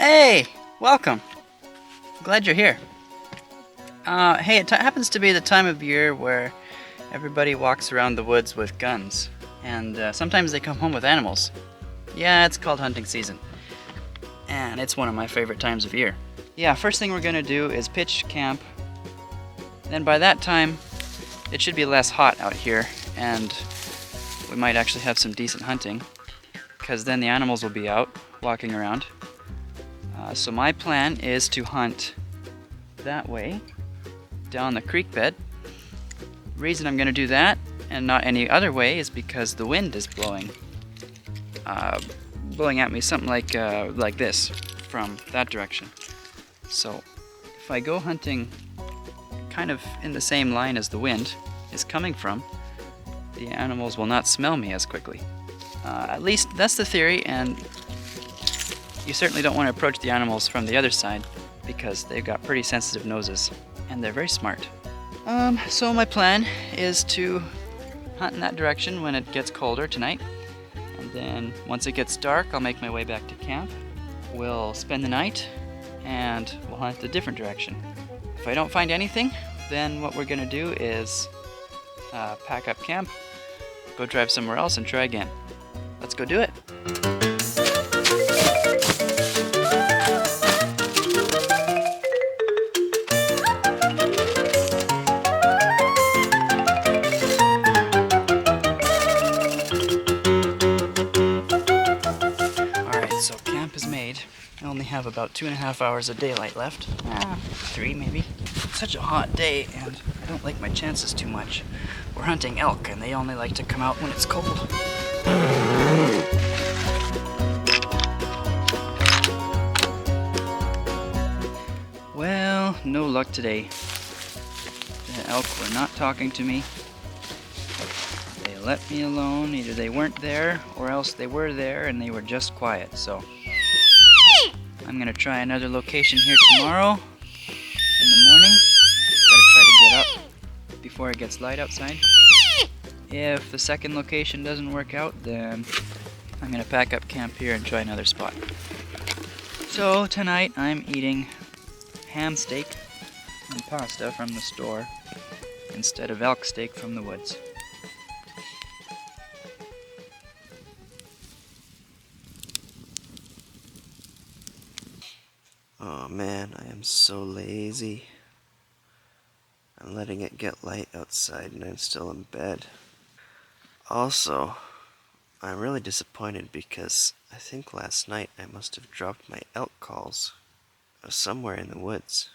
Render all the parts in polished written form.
Hey, welcome. Glad you're here. Hey, it happens to be the time of year where everybody walks around the woods with guns, and sometimes they come home with animals. Yeah, it's called hunting season, and it's one of my favorite times of year. Yeah, first thing we're gonna do is pitch camp. Then by that time, it should be less hot out here, and we might actually have some decent hunting, because then the animals will be out walking around. So my plan is to hunt that way, down the creek bed. Reason I'm going to do that and not any other way is because the wind is blowing at me something like this from that direction. So if I go hunting kind of in the same line as the wind is coming from, the animals will not smell me as quickly. At least that's the theory, and you certainly don't want to approach the animals from the other side because they've got pretty sensitive noses and they're very smart. So my plan is to hunt in that direction when it gets colder tonight, and then once it gets dark I'll make my way back to camp. We'll spend the night and we'll hunt a different direction. If I don't find anything, then what we're gonna do is pack up camp, go drive somewhere else and try again. Let's go do it. So camp is made. I only have about 2.5 hours of daylight left. 3 maybe. It's such a hot day and I don't like my chances too much. We're hunting elk and they only like to come out when it's cold. Well, no luck today. The elk were not talking to me. They let me alone. Either they weren't there or else they were there and they were just quiet. So I'm gonna try another location here tomorrow in the morning. Gotta try to get up before it gets light outside. If the second location doesn't work out, then I'm gonna pack up camp here and try another spot. So tonight I'm eating ham steak and pasta from the store instead of elk steak from the woods. Oh man, I am so lazy. I'm letting it get light outside and I'm still in bed. Also, I'm really disappointed because I think last night I must have dropped my elk calls somewhere in the woods.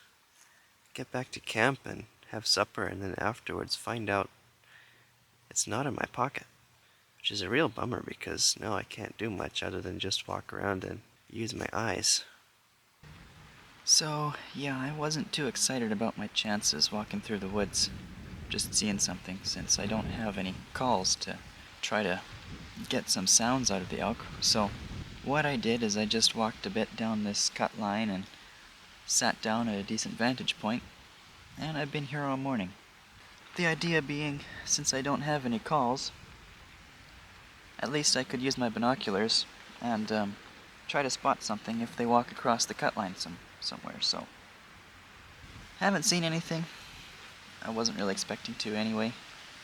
Get back to camp and have supper and then afterwards find out it's not in my pocket. Which is a real bummer because now I can't do much other than just walk around and use my eyes. So, yeah, I wasn't too excited about my chances walking through the woods, just seeing something, since I don't have any calls to try to get some sounds out of the elk. So, what I did is I just walked a bit down this cut line and sat down at a decent vantage point, and I've been here all morning. The idea being, since I don't have any calls, at least I could use my binoculars and try to spot something if they walk across the cut line somewhere. So haven't seen anything. I wasn't really expecting to anyway,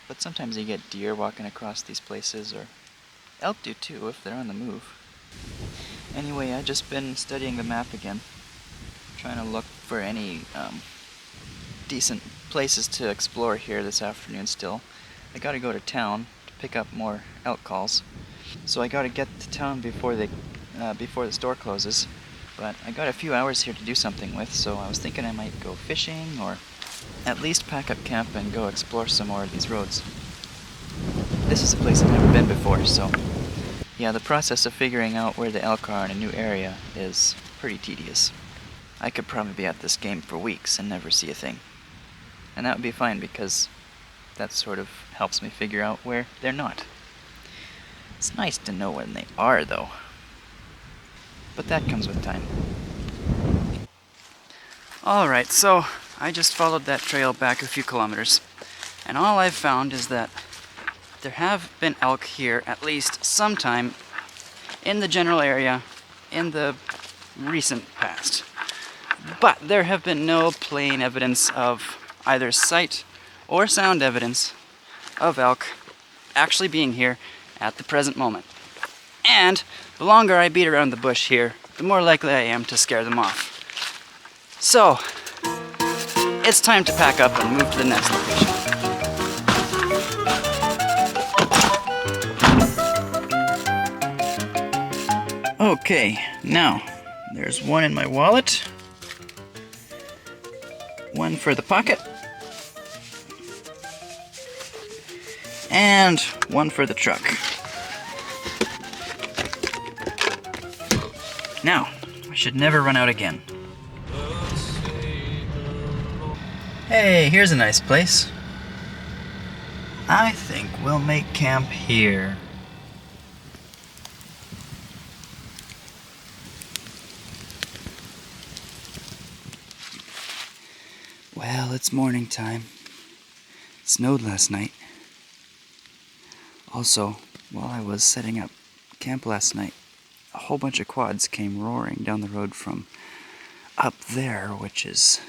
but sometimes you get deer walking across these places, or elk do too if they're on the move. Anyway, I've just been studying the map again, trying to look for any decent places to explore here this afternoon still. I gotta go to town to pick up more elk calls, so I gotta get to town before the store closes. But I got a few hours here to do something with, so I was thinking I might go fishing or at least pack up camp and go explore some more of these roads. This is a place I've never been before, so yeah, the process of figuring out where the elk are in a new area is pretty tedious. I could probably be at this game for weeks and never see a thing. And that would be fine because that sort of helps me figure out where they're not. It's nice to know when they are, though. But that comes with time. Alright, so I just followed that trail back a few kilometers, and all I've found is that there have been elk here at least sometime in the general area, in the recent past. But there have been no plain evidence of either sight or sound evidence of elk actually being here at the present moment. And the longer I beat around the bush here, the more likely I am to scare them off. So, it's time to pack up and move to the next location. Okay, now, there's one in my wallet, one for the pocket, and one for the truck. Now, I should never run out again. Hey, here's a nice place. I think we'll make camp here. Well, it's morning time. It snowed last night. Also, while I was setting up camp last night, a whole bunch of quads came roaring down the road from up there, which is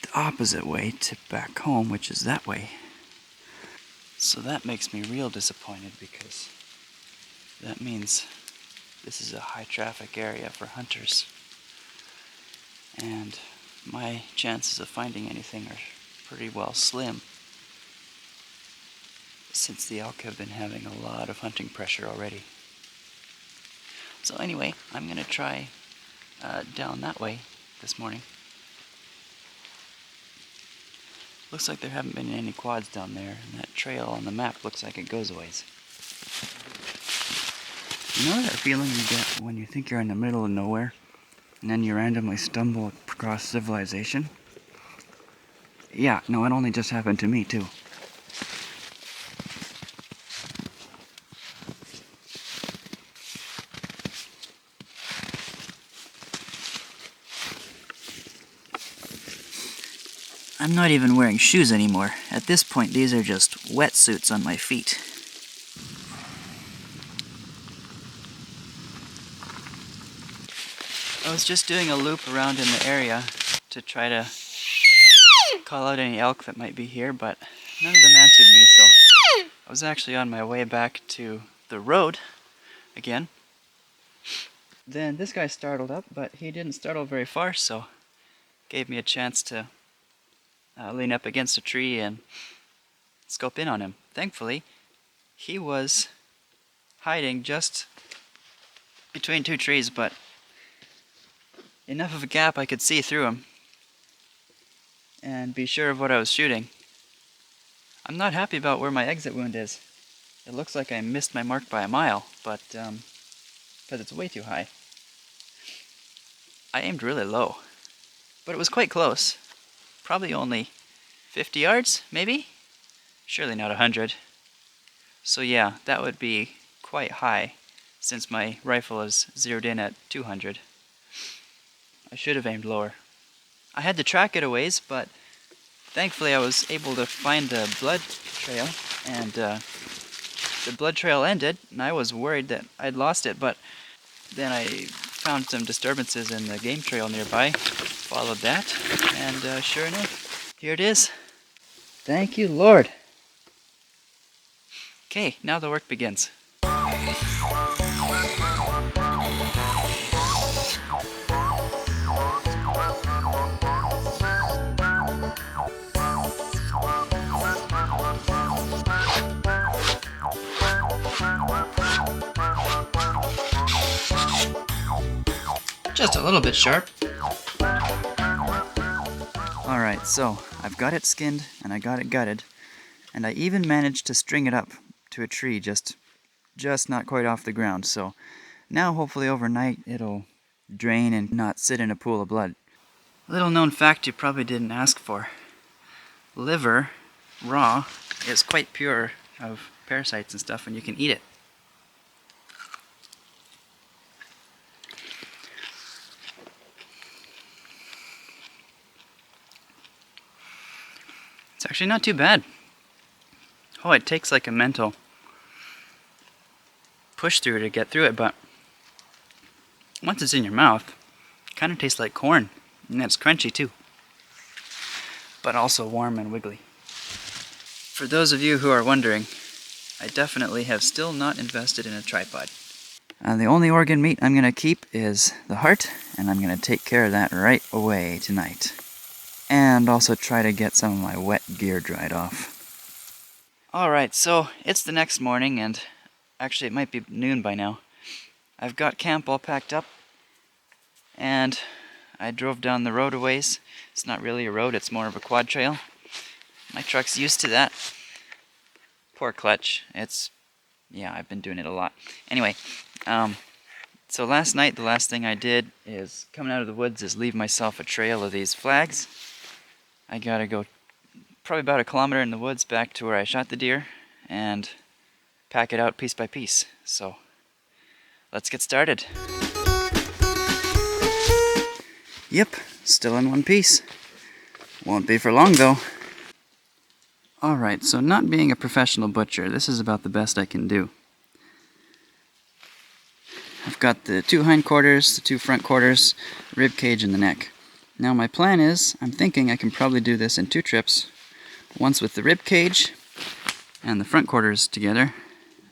the opposite way to back home, which is that way. So that makes me real disappointed because that means this is a high traffic area for hunters. And my chances of finding anything are pretty well slim, since the elk have been having a lot of hunting pressure already. So anyway, I'm going to try down that way this morning. Looks like there haven't been any quads down there, and that trail on the map looks like it goes a ways. You know that feeling you get when you think you're in the middle of nowhere, and then you randomly stumble across civilization? Yeah, no, it only just happened to me too. I'm not even wearing shoes anymore. At this point, these are just wetsuits on my feet. I was just doing a loop around in the area to try to call out any elk that might be here, but none of them answered me, so I was actually on my way back to the road again. Then this guy startled up, but he didn't startle very far, so gave me a chance to lean up against a tree and scope in on him. Thankfully, he was hiding just between two trees, but enough of a gap I could see through him and be sure of what I was shooting. I'm not happy about where my exit wound is. It looks like I missed my mark by a mile, but because it's way too high. I aimed really low, but it was quite close. Probably only 50 yards, maybe? Surely not 100. So yeah, that would be quite high, since my rifle is zeroed in at 200. I should have aimed lower. I had to track it a ways, but thankfully I was able to find the blood trail, and the blood trail ended, and I was worried that I'd lost it, but then I found some disturbances in the game trail nearby, followed that, and sure enough, here it is. Thank you, Lord. Okay, now the work begins. Just a little bit sharp. Alright, so I've got it skinned and I got it gutted, and I even managed to string it up to a tree just not quite off the ground, so now hopefully overnight it'll drain and not sit in a pool of blood. Little known fact you probably didn't ask for. Liver, raw, is quite pure of parasites and stuff, and you can eat it. It's actually not too bad. Oh, it takes like a mental push through to get through it, but once it's in your mouth, it kind of tastes like corn, and it's crunchy too, but also warm and wiggly. For those of you who are wondering, I definitely have still not invested in a tripod. The only organ meat I'm going to keep is the heart, and I'm going to take care of that right away tonight. And also try to get some of my wet gear dried off. Alright, so it's the next morning, and actually it might be noon by now. I've got camp all packed up, and I drove down the road a ways. It's not really a road, it's more of a quad trail. My truck's used to that. Poor clutch. Yeah, I've been doing it a lot. Anyway, so last night the last thing I did is, coming out of the woods, is leave myself a trail of these flags. I gotta go probably about 1 kilometer in the woods back to where I shot the deer and pack it out piece by piece. So let's get started. Yep, still in one piece. Won't be for long though. Alright, so not being a professional butcher, this is about the best I can do. I've got the 2 hindquarters, the 2 front quarters, rib cage, and the neck. Now my plan is, I'm thinking I can probably do this in 2 trips. Once with the rib cage and the front quarters together,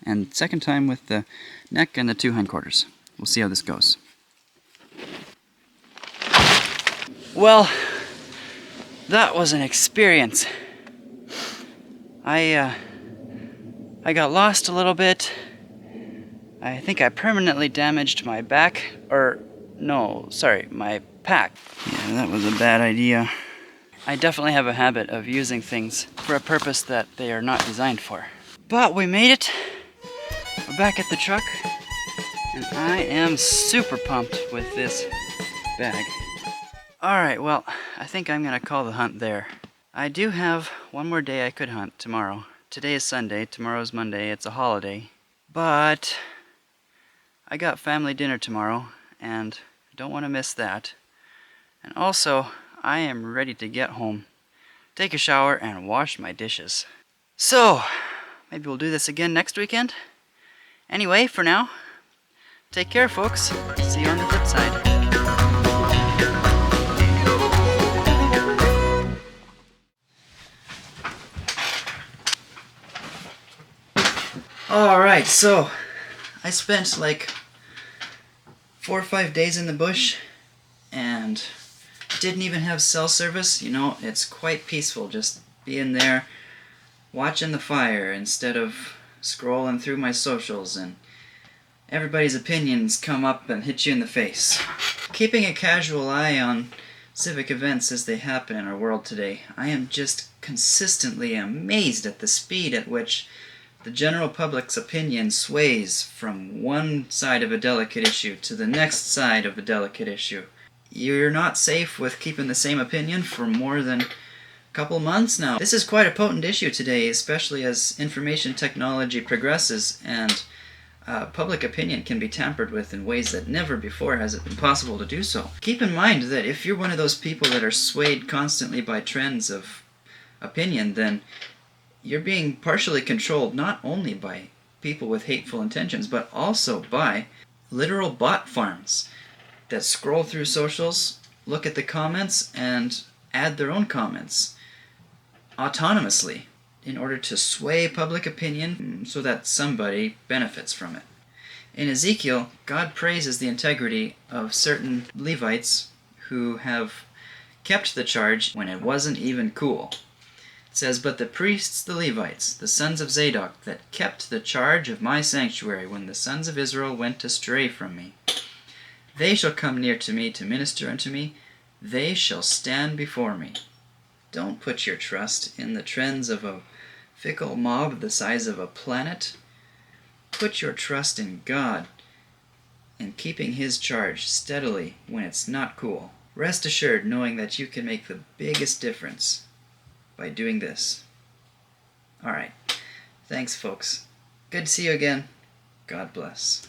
and second time with the neck and the 2 hindquarters. We'll see how this goes. Well, that was an experience. I got lost a little bit. I think I permanently damaged my back, my pack. Yeah, that was a bad idea. I definitely have a habit of using things for a purpose that they are not designed for. But we made it. We're back at the truck, and I am super pumped with this bag. Alright, well, I think I'm gonna call the hunt there. I do have one more day I could hunt tomorrow. Today is Sunday, tomorrow's Monday, it's a holiday. But I got family dinner tomorrow, and I don't want to miss that. And also, I am ready to get home, take a shower, and wash my dishes. So, maybe we'll do this again next weekend? Anyway, for now, take care folks. See you on the flip side. Alright, so I spent like 4 or 5 days in the bush and didn't even have cell service. You know, it's quite peaceful just being there watching the fire instead of scrolling through my socials and everybody's opinions come up and hit you in the face. Keeping a casual eye on civic events as they happen in our world today, I am just consistently amazed at the speed at which the general public's opinion sways from one side of a delicate issue to the next side of a delicate issue. You're not safe with keeping the same opinion for more than a couple months now. This is quite a potent issue today, especially as information technology progresses and public opinion can be tampered with in ways that never before has it been possible to do so. Keep in mind that if you're one of those people that are swayed constantly by trends of opinion, then you're being partially controlled not only by people with hateful intentions, but also by literal bot farms that scroll through socials, look at the comments, and add their own comments autonomously in order to sway public opinion so that somebody benefits from it. In Ezekiel, God praises the integrity of certain Levites who have kept the charge when it wasn't even cool. It says, "But the priests, the Levites, the sons of Zadok, that kept the charge of my sanctuary when the sons of Israel went astray from me, they shall come near to me to minister unto me, they shall stand before me." Don't put your trust in the trends of a fickle mob the size of a planet. Put your trust in God and keeping His charge steadily when it's not cool. Rest assured knowing that you can make the biggest difference by doing this. Alright. Thanks, folks. Good to see you again. God bless.